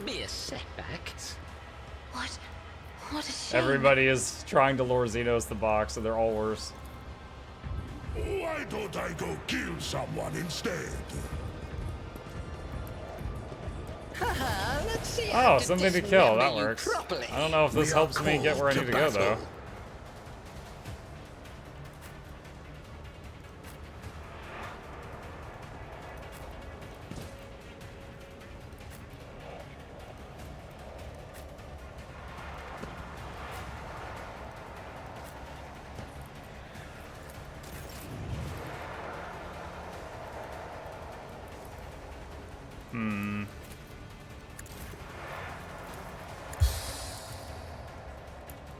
Be a setback. What a shame. Everybody is trying to lure Xenos the box, so they're all worse. Why don't I go kill someone instead? Haha, let's see Oh, how something to kill. That dismember you works. properly. I don't know if this We are helps me get where I called need to to go, though. battle.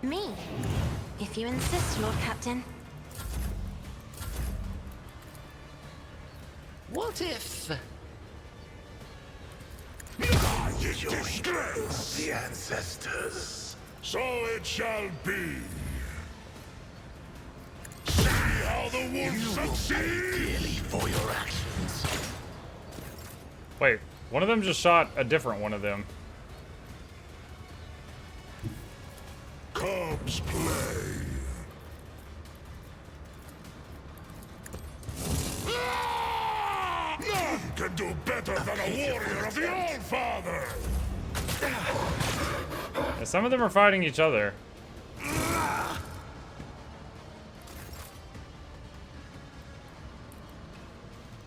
Me, if you insist, Lord Captain. What if... Disgrace! The ancestors. So it shall be. See how the wolves succeed? Dearly for your actions. Wait, one of them just shot a different one of them. Cubs play. None can do better than a warrior of the All-Father. Yeah, some of them are fighting each other.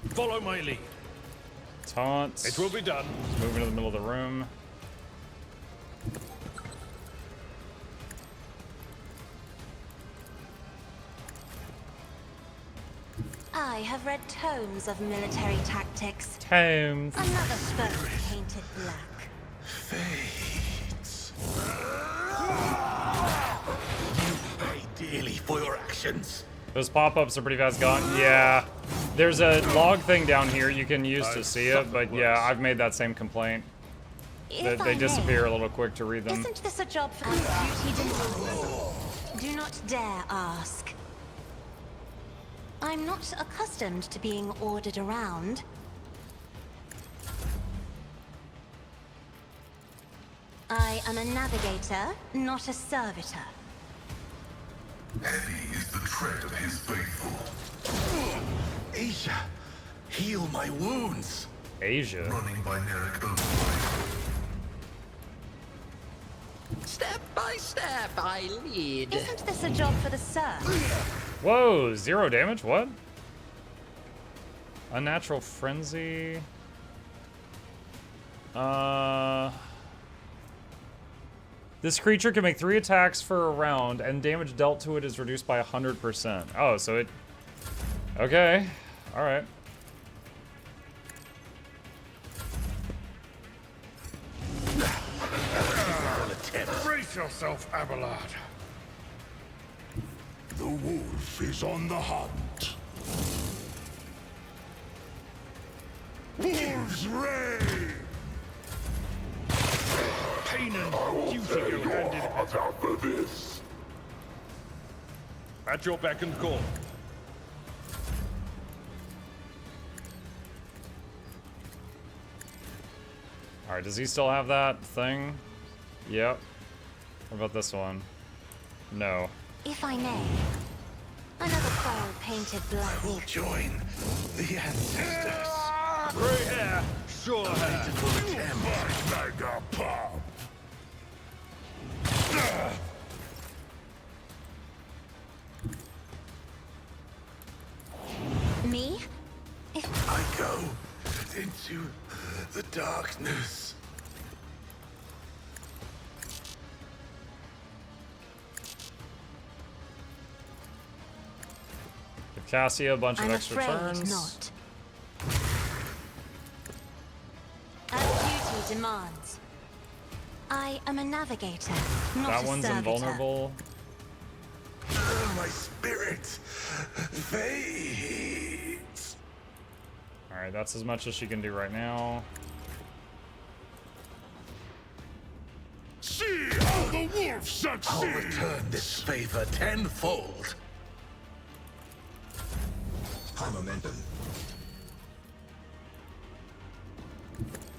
Follow my lead. Taunts. It will be done. Move into the middle of the room. I have read tomes of military tactics. Tomes. Another spur painted black. Fates. You pay dearly for your actions. Those pop-ups are pretty fast gone. Yeah. There's a log thing down here you can use to see it, but yeah, I've made that same complaint. If They I disappear may, a little quick to read them. Isn't this a job for duty demands? Do not dare ask. I'm not accustomed to being ordered around. I am a navigator, not a servitor. Heavy is the tread of his faithful. Asia, heal my wounds. Asia. Running by Nerek only. Step by step, I lead. Isn't this a job for the Sir? Whoa, 0 damage? What? Unnatural frenzy. This creature can make 3 attacks for a round, and damage dealt to it is reduced by 100%. Oh, so it... Okay. Alright. Brace yourself, Abelard. The wolf is on the hunt. Wolves reign! Pain and duty go hand in hand. For this. At your beck and call. Alright, does he still have that thing? Yep. What about this one? No. If I may. Another foe painted black. I will join the ancestors. Grey hair, sure hair. For the temple. Mega pop. Me? If I go into the darkness. Give Cassia a bunch of I'm extra afraid turns. not. As duty demands. I am a navigator, not That a one's servitor. invulnerable. My spirit fades. Alright, that's as much as she can do right now. See how the wolf I'll succeeds! return this favor tenfold. High momentum.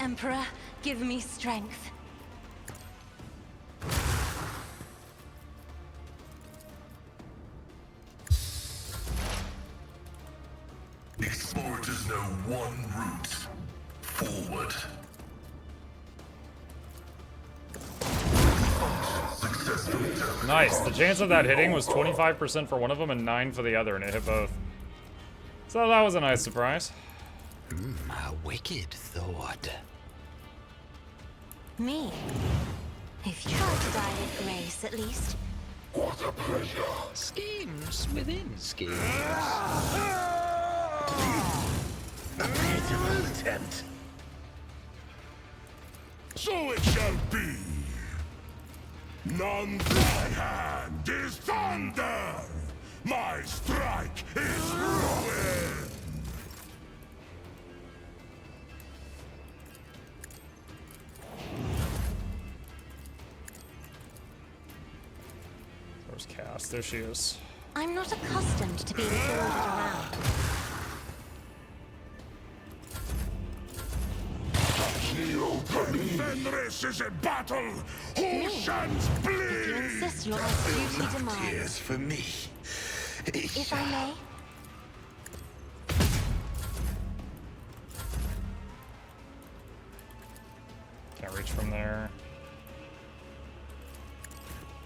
Emperor, give me strength. Explorers know one route. Forward. Successfully terminated. Nice. The chance of that hitting was 25% for one of them and 9 for the other, and it hit both. So that was a nice surprise. A wicked thought. Me? If you try to die with grace, at least. What a pleasure. Schemes within schemes. A pitiful attempt. So it shall be. None thy hand is thunder. My strike is ruin. Where's Cass? There she is. I'm not accustomed to being ordered around. Fenris is in battle. Oceans If you bleed. insist your duty demands. Tears for me. If I may. Can't reach from there.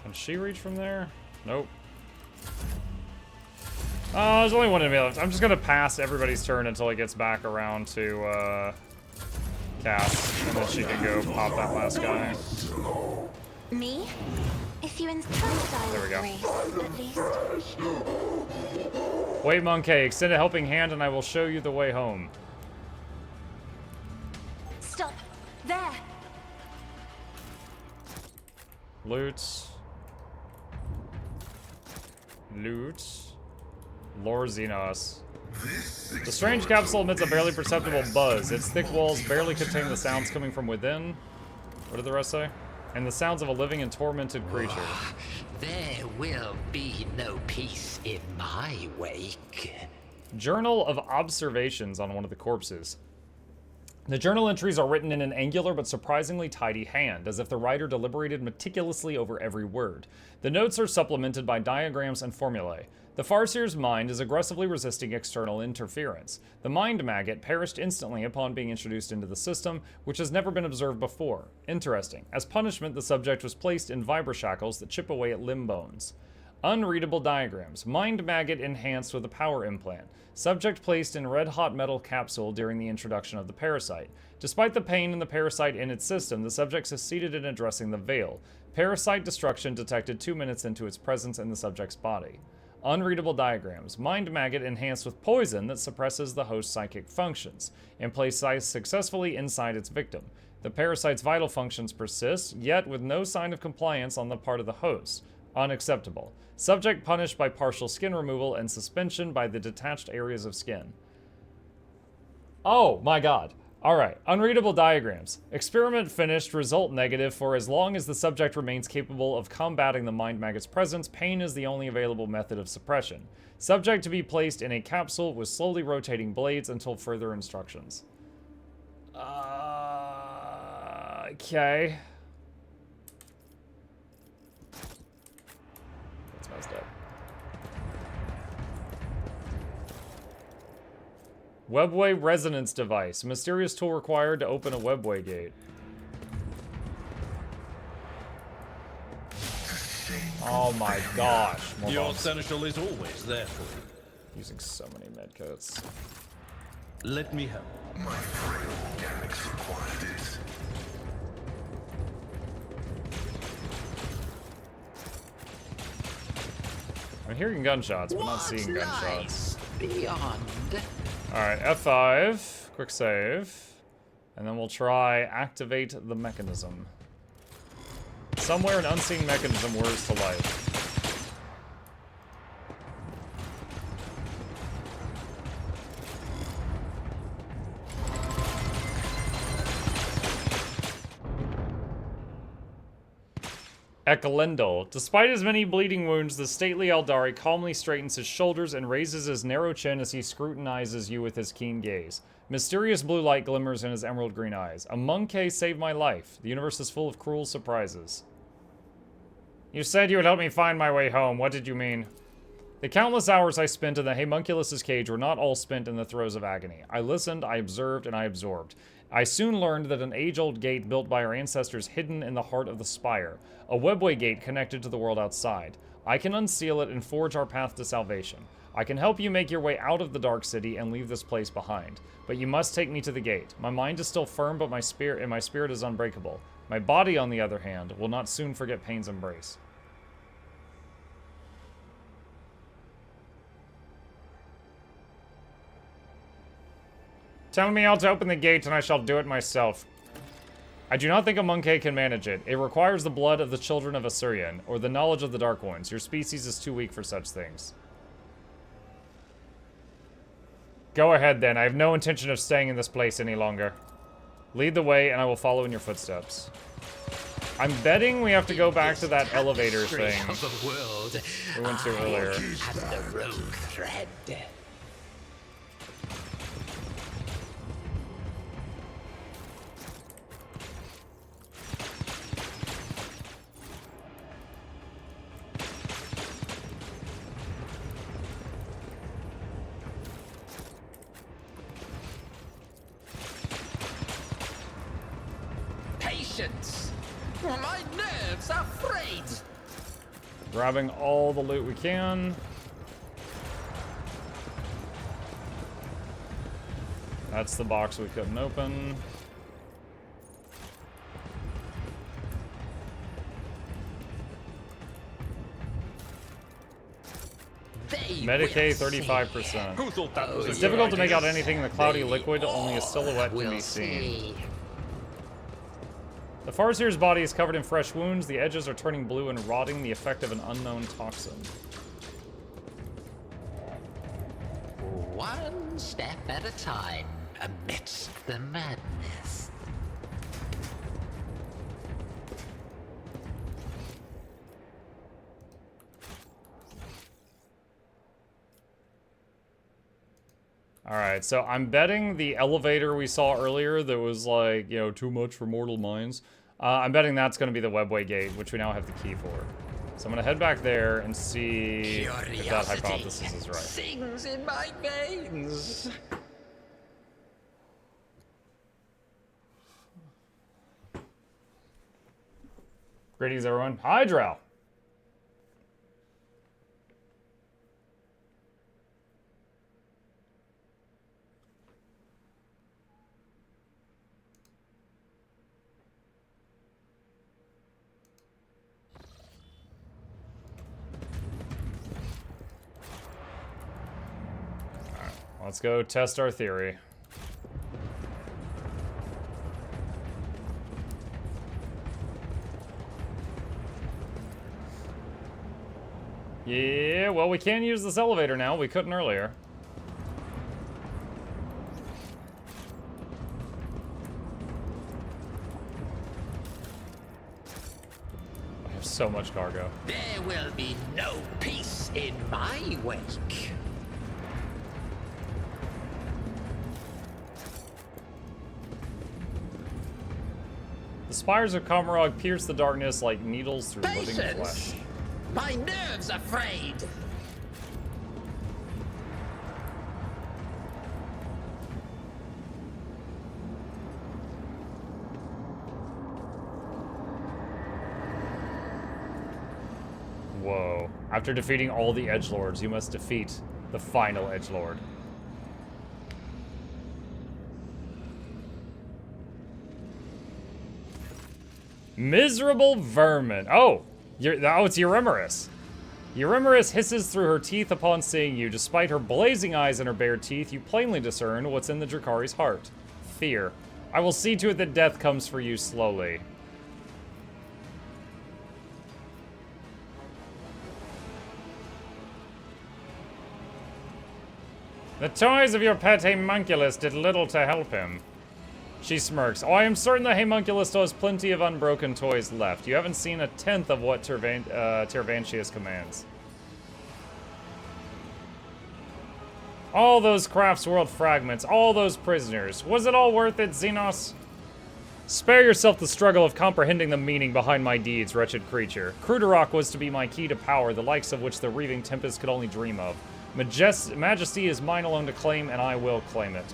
Can she reach from there? Nope. There's only one enemy left. I'm just gonna pass everybody's turn until it gets back around to, Cass, and then she can go pop that last guy. Me? If you try to die There we with go. grace, at least. Wait, Monkey, extend a helping hand and I will show you the way home. Stop. There. Loot. Loot. Lore Xenos. The strange capsule emits a barely perceptible buzz. Its thick walls barely contain the sounds coming from within. What did the rest say? And the sounds of a living and tormented creature. There will be no peace in my wake. Journal of observations on one of the corpses. The journal entries are written in an angular but surprisingly tidy hand, as if the writer deliberated meticulously over every word. The notes are supplemented by diagrams and formulae. The Farseer's mind is aggressively resisting external interference. The mind maggot perished instantly upon being introduced into the system, which has never been observed before. Interesting. As punishment, the subject was placed in vibroshackles that chip away at limb bones. Unreadable diagrams. Mind maggot enhanced with a power implant. Subject placed in red-hot metal capsule during the introduction of the parasite. Despite the pain in the parasite in its system, the subject succeeded in addressing the veil. Parasite destruction detected 2 minutes into its presence in the subject's body. Unreadable diagrams. Mind maggot enhanced with poison that suppresses the host's psychic functions, and placed successfully inside its victim. The parasite's vital functions persist, yet with no sign of compliance on the part of the host. Unacceptable. Subject punished by partial skin removal and suspension by the detached areas of skin. Oh my god. Alright, unreadable diagrams. Experiment finished, result negative. For as long as the subject remains capable of combating the mind maggot's presence, pain is the only available method of suppression. Subject to be placed in a capsule with slowly rotating blades until further instructions. Okay. That's messed up. Webway resonance device. Mysterious tool required to open a webway gate. Oh my gosh. More Your bombs. seneschal is always there for you. Using so many medkits. Let me help. My frail mechanics required it. I'm hearing gunshots, but not What's seeing gunshots. life beyond? Alright, F5. Quick save. And then we'll try activate the mechanism. Somewhere an unseen mechanism whirs to life. Ekalendal. Despite his many bleeding wounds, the stately Eldari calmly straightens his shoulders and raises his narrow chin as he scrutinizes you with his keen gaze. Mysterious blue light glimmers in his emerald green eyes. A monkey saved my life. The universe is full of cruel surprises. You said you would help me find my way home. What did you mean? The countless hours I spent in the homunculus's cage were not all spent in the throes of agony. I listened, I observed, and I absorbed. I soon learned that an age-old gate built by our ancestors hidden in the heart of the spire. A webway gate connected to the world outside. I can unseal it and forge our path to salvation. I can help you make your way out of the Dark City and leave this place behind. But you must take me to the gate. My mind is still firm, but my spirit is unbreakable. My body, on the other hand, will not soon forget pain's embrace. Tell me how to open the gate, and I shall do it myself. I do not think a monkey can manage it. It requires the blood of the children of Assyrian, or the knowledge of the Dark Ones. Your species is too weak for such things. Go ahead, then. I have no intention of staying in this place any longer. Lead the way, and I will follow in your footsteps. I'm betting we have to go back to that elevator thing Of the world, we went to earlier. and the rogue thread. Patience! My nerves are frayed! Grabbing all the loot we can. That's the box we couldn't open. Medicaid 35%. Who thought that was a It's good difficult to make idea? out anything in the cloudy liquid, only a silhouette can be seen. The Farseer's body is covered in fresh wounds, the edges are turning blue and rotting, the effect of an unknown toxin. One step at a time amidst the madness. Alright, so I'm betting the elevator we saw earlier that was like, you know, too much for mortal minds. I'm betting that's going to be the webway gate, which we now have the key for. So I'm going to head back there and see if that hypothesis is right. Sings in my veins. Greetings, everyone. Hi, Drow. Let's go test our theory. Yeah, well, we can use this elevator now. We couldn't earlier. I have so much cargo. There will be no peace in my wake. The spires of Kamarog pierce the darkness like needles through living flesh. Patience! My nerves are frayed. Whoa. After defeating all the edgelords, you must defeat the final edgelord. Miserable vermin. Oh, it's Eurymerus. Eurymerus hisses through her teeth upon seeing you. Despite her blazing eyes and her bare teeth, you plainly discern what's in the Drakari's heart. Fear. I will see to it that death comes for you slowly. The toys of your pet homunculus did little to help him. She smirks. Oh, I am certain the homunculus still has plenty of unbroken toys left. You haven't seen a tenth of what Tervantius commands. All those Crafts World fragments, all those prisoners. Was it all worth it, Xenos? Spare yourself the struggle of comprehending the meaning behind my deeds, wretched creature. Cruderok was to be my key to power, the likes of which the Reaving Tempest could only dream of. Majesty is mine alone to claim, and I will claim it.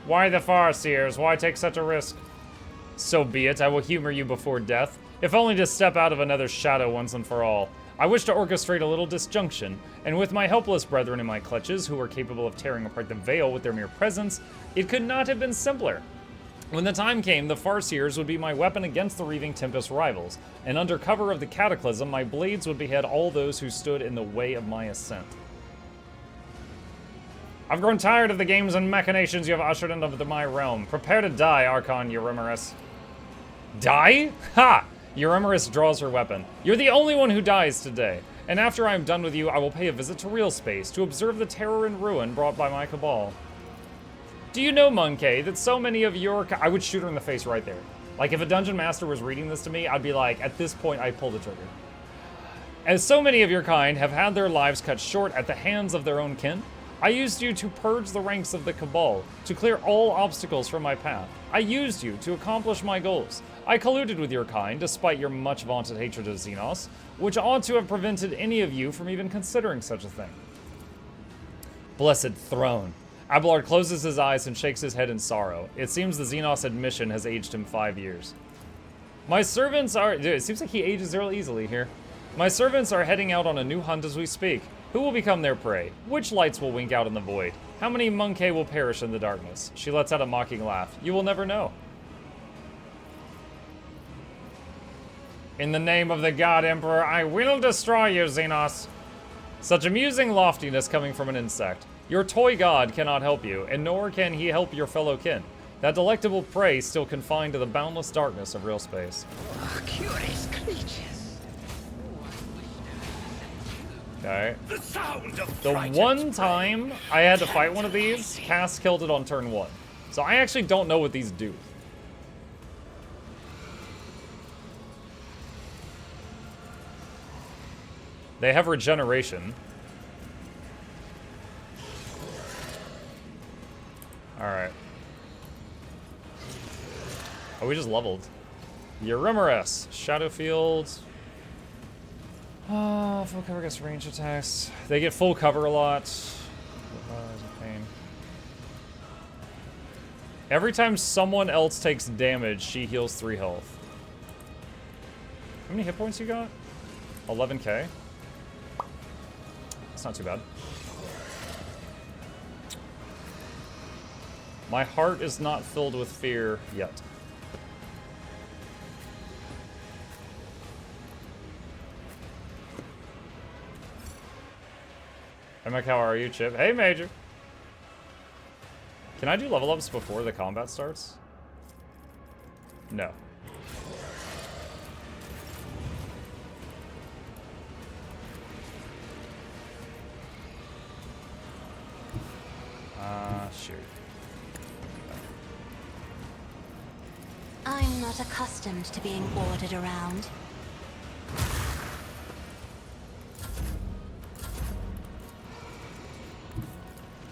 Why the Farseers? Why take such a risk? So be it, I will humor you before death, if only to step out of another shadow once and for all. I wish to orchestrate a little disjunction, and with my helpless brethren in my clutches, who are capable of tearing apart the veil with their mere presence, it could not have been simpler. When the time came, the Farseers would be my weapon against the Reaving Tempest rivals, and under cover of the Cataclysm, my blades would behead all those who stood in the way of my ascent. I've grown tired of the games and machinations you have ushered into my realm. Prepare to die, Archon Eurymerus. Die? Ha! Eurymerus draws her weapon. You're the only one who dies today. And after I am done with you, I will pay a visit to real space to observe the terror and ruin brought by my cabal. Do you know, Monkey, that so many of your... I would shoot her in the face right there. Like, if a Dungeon Master was reading this to me, I'd be like, at this point, I pull the trigger. As so many of your kind have had their lives cut short at the hands of their own kin, I used you to purge the ranks of the Cabal, to clear all obstacles from my path. I used you to accomplish my goals. I colluded with your kind, despite your much vaunted hatred of Xenos, which ought to have prevented any of you from even considering such a thing. Blessed throne. Abelard closes his eyes and shakes his head in sorrow. It seems the Xenos admission has aged him 5 years. My servants are... Dude, it seems like he ages really easily here. My servants are heading out on a new hunt as we speak. Who will become their prey? Which lights will wink out in the void? How many Monkey will perish in the darkness? She lets out a mocking laugh. You will never know. In the name of the God Emperor, I will destroy you, Xenos. Such amusing loftiness coming from an insect. Your toy god cannot help you, and nor can he help your fellow kin. That delectable prey still confined to the boundless darkness of real space. Oh, curious creatures. Okay. The sound of The frightened one time I had to fight one of these, Cass killed it on turn 1. So I actually don't know what these do. They have regeneration. Alright. Oh, we just leveled. Eurymerus. Shadowfield. Full cover gets range attacks. They get full cover a lot. Pain. Every time someone else takes damage, she heals 3 health. How many hit points you got? 11k? That's not too bad. My heart is not filled with fear yet. Hey, Mike, how are you, Chip? Hey, Major. Can I do level ups before the combat starts? No. Shoot. I'm not accustomed to being ordered around.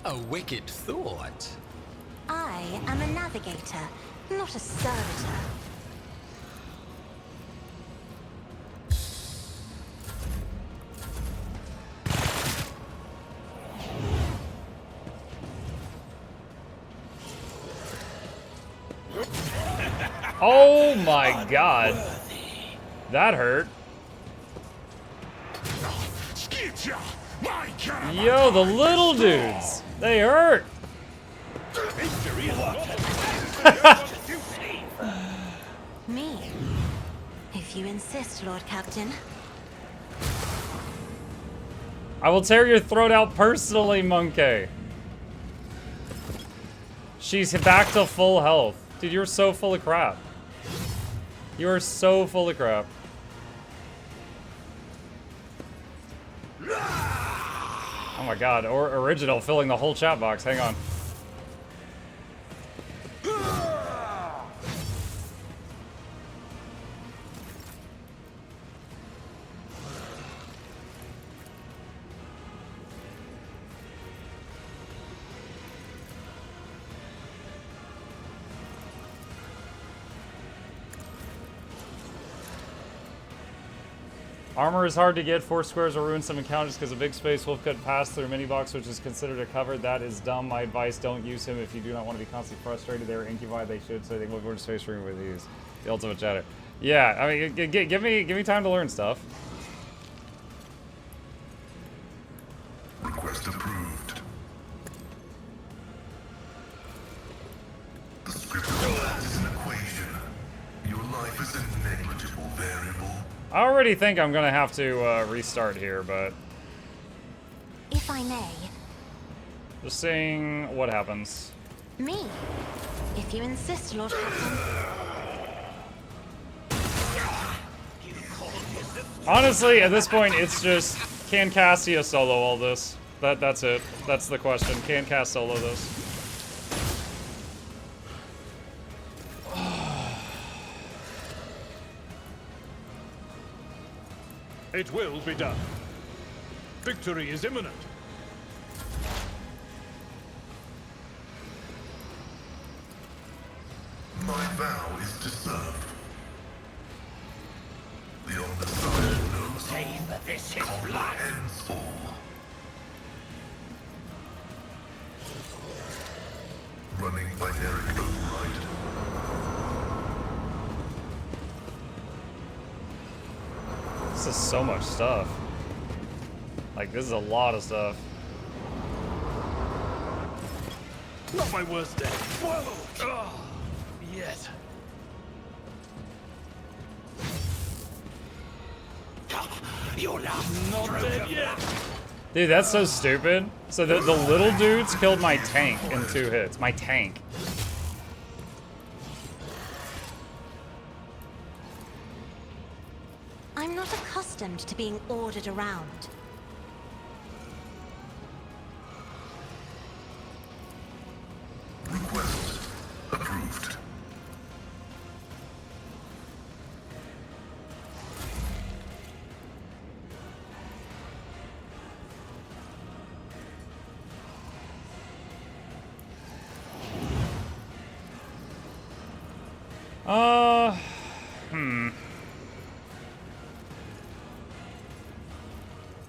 A wicked thought. I am a navigator, not a servitor. Oh my god. That hurt. Yo, the little dudes. They hurt. Me? If you insist, Lord Captain. I will tear your throat out personally, Monkey. She's back to full health. Dude, you're so full of crap. You are so full of crap. Oh my god, or original filling the whole chat box. Hang on. Armor is hard to get. 4 squares will ruin some encounters because a big space wolf could pass through a mini box, which is considered a cover. That is dumb. My advice: don't use him if you do not want to be constantly frustrated. They are incubi. They should, so they move over to space room with ease. The ultimate chatter. Yeah, I mean, give me time to learn stuff. Request approved. The script is an equation. Your life is a negligible variable. I already think I'm gonna have to restart here, but If I may. just seeing what happens. Me. If you insist, Lord Captain. Honestly, at this point, it's just, can Cassia solo all this? That's it. That's the question. Can Cass solo this? It will be done. Victory is imminent. My vow is to serve. The Omnissiah knows all. This is Comprehends all. Running binary override. This is so much stuff. Like, this is a lot of stuff. Not my worst day. Whoa! Yet. You're Not dead yet. Dude, that's so stupid. So the little dudes killed my tank in 2 hits. My tank. I'm not accustomed to being ordered around. Request approved.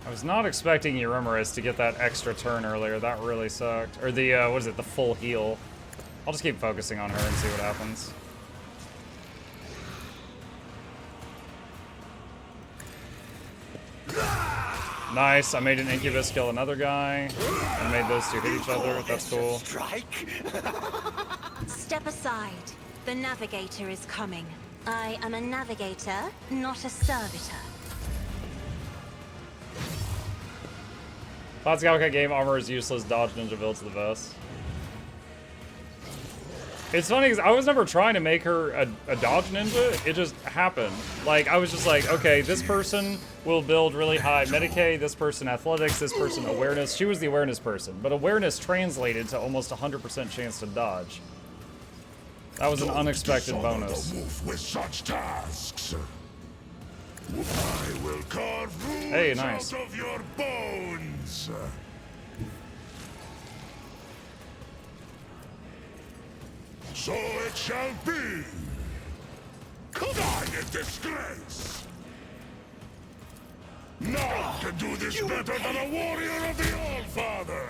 I was not expecting Eurymerus to get that extra turn earlier. That really sucked. Or the, what is it, the full heal. I'll just keep focusing on her and see what happens. Nice, I made an Incubus kill another guy. And made those two hit each other. That's cool. Strike. Step aside. The navigator is coming. I am a navigator, not a servitor. Classic Hellcat game, armor is useless, dodge ninja builds the best. It's funny because I was never trying to make her a dodge ninja, it just happened. Like, I was just like, okay, this person will build really high Medicaid, this person athletics, this person awareness. She was the awareness person, but awareness translated to almost 100% chance to dodge. That was an unexpected bonus. The wolf with such tasks. I will carve rules Hey, nice. out of your bones. So it shall be. Come on, in disgrace. None can do this better than a warrior of the All-Father.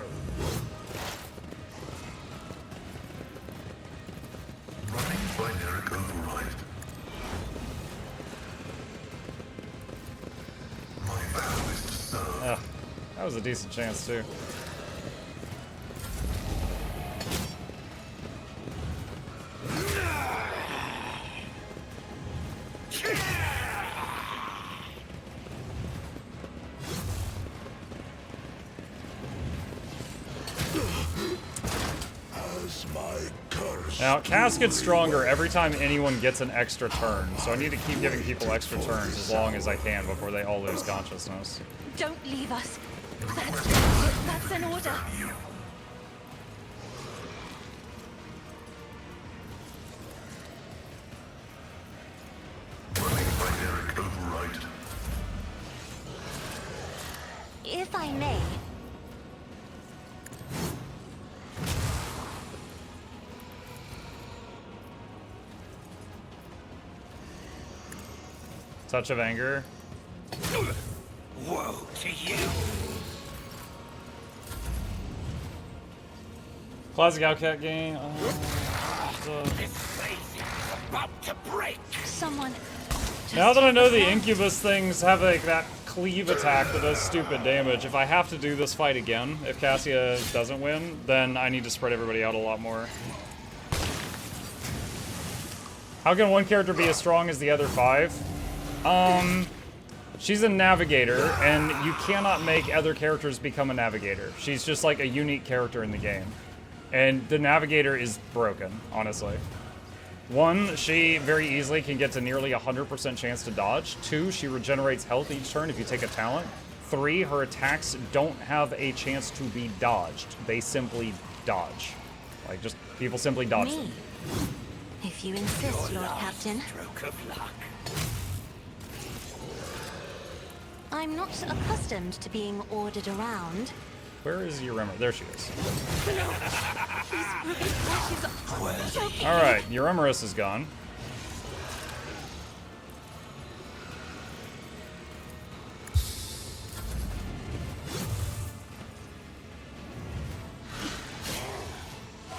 Running binary override. My vow is to serve. That was a decent chance too. As my curse. Now, Cass gets stronger every time anyone gets an extra turn, so I need to keep giving people extra turns as long as I can before they all lose consciousness. Don't leave us. That's an order. Running binary override. If I may. Touch of anger. Woe to you! Classic Outcat game. This place is about to break! Someone. Now that I know the Incubus things have like that cleave attack that does stupid damage, if I have to do this fight again, if Cassia doesn't win, then I need to spread everybody out a lot more. How can one character be as strong as the other 5? She's a navigator, and you cannot make other characters become a navigator. She's just like a unique character in the game. And the navigator is broken, honestly. 1, she very easily can get to nearly 100% chance to dodge. 2, she regenerates health each turn if you take a talent. 3, her attacks don't have a chance to be dodged. They simply dodge. Like, just, people simply dodge them. If you insist, Lord Captain. Stroke of luck. I'm not accustomed to being ordered around. Where is Uremmer? There she is. She's Alright, Euremerus is gone.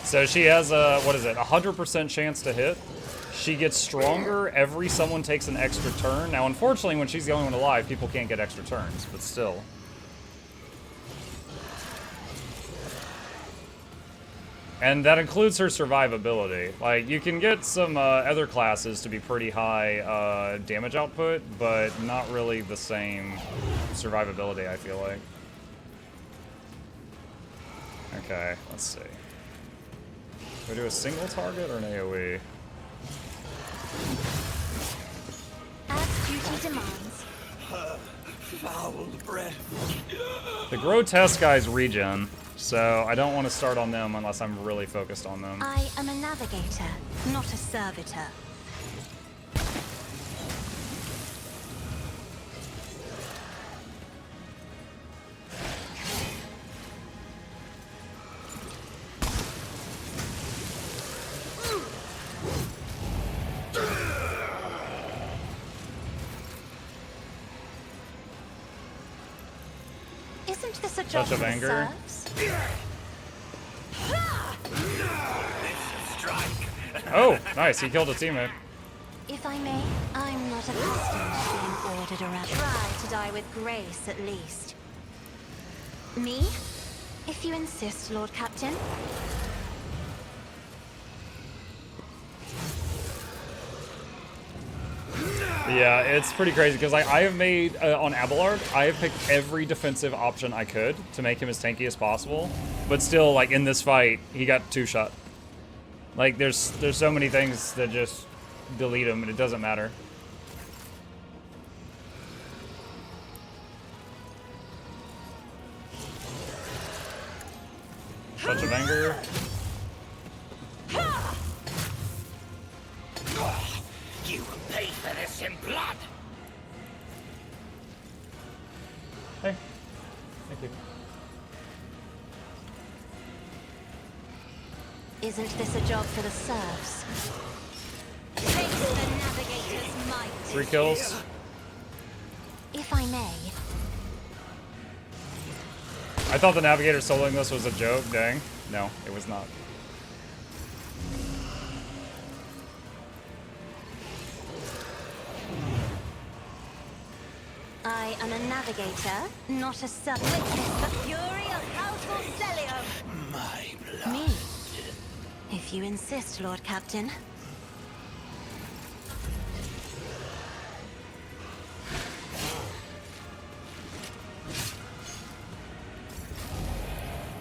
So she has a, what is it, 100% chance to hit. She gets stronger every someone takes an extra turn. Now, unfortunately, when she's the only one alive, people can't get extra turns, but still. And that includes her survivability. Like, you can get some other classes to be pretty high damage output, but not really the same survivability, I feel like. Okay, let's see. Do we do a single target or an AoE? as duty demands. Foul breath. The grotesque guys regen, so I don't want to start on them unless I'm really focused on them. I am a navigator, not a servitor. Isn't this a job Touch of for the anger. serfs? Oh, nice, he killed a teammate. If I may, I'm not accustomed to being ordered around. Try to die with grace, at least. Me? If you insist, Lord Captain. Yeah, it's pretty crazy because I have made, on Abelard, I have picked every defensive option I could to make him as tanky as possible. But still, like, in this fight, he got two-shot. Like, there's so many things that just delete him, and it doesn't matter. Touch of anger. You will pay for this in blood. Hey, thank you. Isn't this a job for the serfs? Taste the navigator's might. 3 kills. If I may. I thought the Navigator soloing this was a joke, dang. No, it was not. I am a navigator, not a sub. Witness the fury of House Celium. My blood. Me. If you insist, Lord Captain.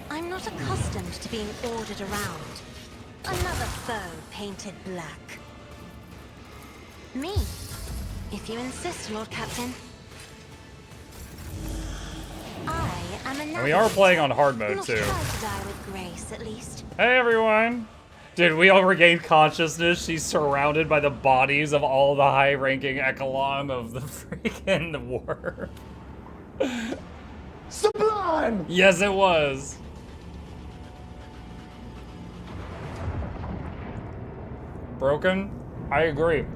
I'm not accustomed to being ordered around. Another foe painted black. Me. If you insist, Lord Captain. I am a navigator. And we are playing on hard mode, Not too. try to die with grace, at least. Hey, everyone! Dude, we all regained consciousness. She's surrounded by the bodies of all the high-ranking echelon of the freaking war. Sublime! Yes, it was. Broken? I agree.